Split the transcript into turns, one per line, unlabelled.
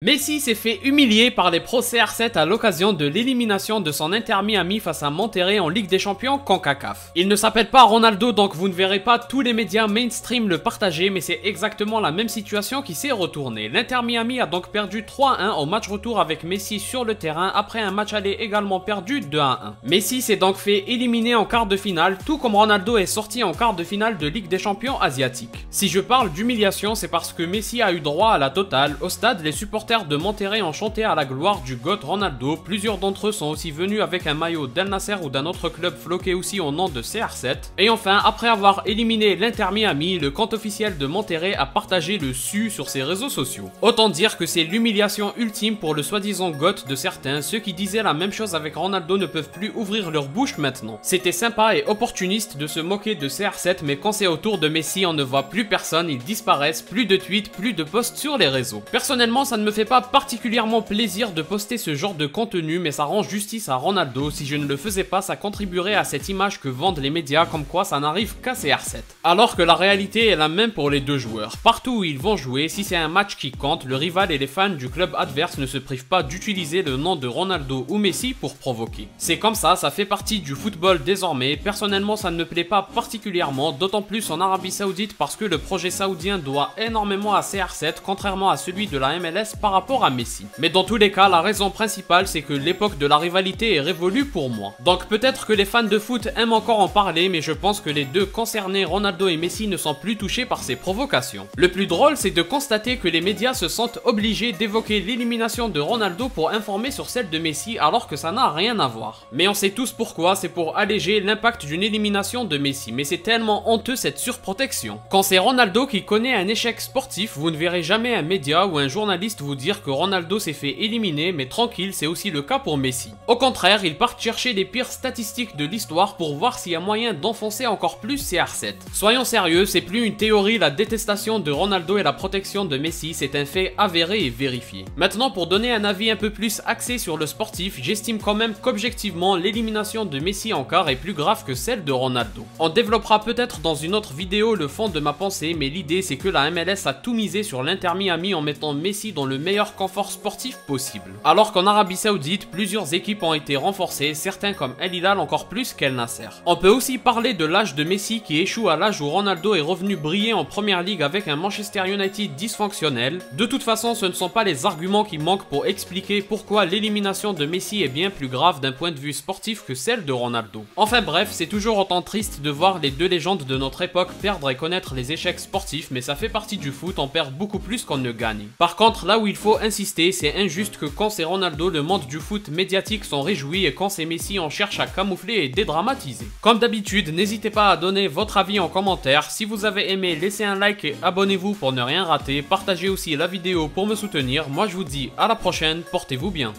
Messi s'est fait humilier par les Pro CR7 à l'occasion de l'élimination de son Inter Miami face à Monterrey en Ligue des Champions CONCACAF. Il ne s'appelle pas Ronaldo, donc vous ne verrez pas tous les médias mainstream le partager, mais c'est exactement la même situation qui s'est retournée. L'Inter Miami a donc perdu 3-1 au match retour avec Messi sur le terrain après un match aller également perdu 2-1. Messi s'est donc fait éliminer en quart de finale, tout comme Ronaldo est sorti en quart de finale de Ligue des Champions asiatiques. Si je parle d'humiliation, c'est parce que Messi a eu droit à la totale. Au stade, les supporters de Monterrey ont chanté à la gloire du GOAT Ronaldo. Plusieurs d'entre eux sont aussi venus avec un maillot d'Al Nasser ou d'un autre club floqué aussi au nom de CR7. Et enfin, après avoir éliminé l'Inter Miami, le compte officiel de Monterrey a partagé le su sur ses réseaux sociaux. Autant dire que c'est l'humiliation ultime pour le soi-disant GOAT de certains. Ceux qui disaient la même chose avec Ronaldo ne peuvent plus ouvrir leur bouche maintenant. C'était sympa et opportuniste de se moquer de CR7, mais quand c'est au tour de Messi, on ne voit plus personne, ils disparaissent, plus de tweets, plus de posts sur les réseaux. Personnellement, ça ne me fait pas particulièrement plaisir de poster ce genre de contenu, mais ça rend justice à Ronaldo. Si je ne le faisais pas, ça contribuerait à cette image que vendent les médias comme quoi ça n'arrive qu'à CR7. Alors que la réalité est la même pour les deux joueurs. Partout où ils vont jouer, si c'est un match qui compte, le rival et les fans du club adverse ne se privent pas d'utiliser le nom de Ronaldo ou Messi pour provoquer. C'est comme ça fait partie du football désormais. Personnellement, ça ne me plaît pas particulièrement, d'autant plus en Arabie Saoudite parce que le projet saoudien doit énormément à CR7, contrairement à celui de la MLS par rapport à Messi. Mais dans tous les cas, la raison principale, c'est que l'époque de la rivalité est révolue pour moi. Donc peut-être que les fans de foot aiment encore en parler, mais je pense que les deux concernés, Ronaldo et Messi, ne sont plus touchés par ces provocations. Le plus drôle, c'est de constater que les médias se sentent obligés d'évoquer l'élimination de Ronaldo pour informer sur celle de Messi, alors que ça n'a rien à voir. Mais on sait tous pourquoi, c'est pour alléger l'impact d'une élimination de Messi, mais c'est tellement honteux cette surprotection. Quand c'est Ronaldo qui connaît un échec sportif, vous ne verrez jamais un média ou un journaliste vous dire que Ronaldo s'est fait éliminer, mais tranquille, c'est aussi le cas pour Messi. Au contraire, ils partent chercher les pires statistiques de l'histoire pour voir s'il y a moyen d'enfoncer encore plus CR7. Soyons sérieux, c'est plus une théorie, la détestation de Ronaldo et la protection de Messi, c'est un fait avéré et vérifié. Maintenant, pour donner un avis un peu plus axé sur le sportif, j'estime quand même qu'objectivement, l'élimination de Messi en quart est plus grave que celle de Ronaldo. On développera peut-être dans une autre vidéo le fond de ma pensée, mais l'idée c'est que la MLS a tout misé sur l'Inter Miami en mettant Messi dans le meilleur confort sportif possible. Alors qu'en Arabie Saoudite, plusieurs équipes ont été renforcées, certains comme Al Hilal encore plus qu'Al Nasser. On peut aussi parler de l'âge de Messi qui échoue à l'âge où Ronaldo est revenu briller en première ligue avec un Manchester United dysfonctionnel. De toute façon, ce ne sont pas les arguments qui manquent pour expliquer pourquoi l'élimination de Messi est bien plus grave d'un point de vue sportif que celle de Ronaldo. Enfin bref, c'est toujours autant triste de voir les deux légendes de notre époque perdre et connaître les échecs sportifs, mais ça fait partie du foot, on perd beaucoup plus qu'on ne gagne. Par contre, là où il faut insister, c'est injuste que quand c'est Ronaldo, le monde du foot médiatique s'en réjouit et quand c'est Messi, on cherche à camoufler et dédramatiser. Comme d'habitude, n'hésitez pas à donner votre avis en commentaire. Si vous avez aimé, laissez un like et abonnez-vous pour ne rien rater. Partagez aussi la vidéo pour me soutenir. Moi je vous dis à la prochaine, portez-vous bien.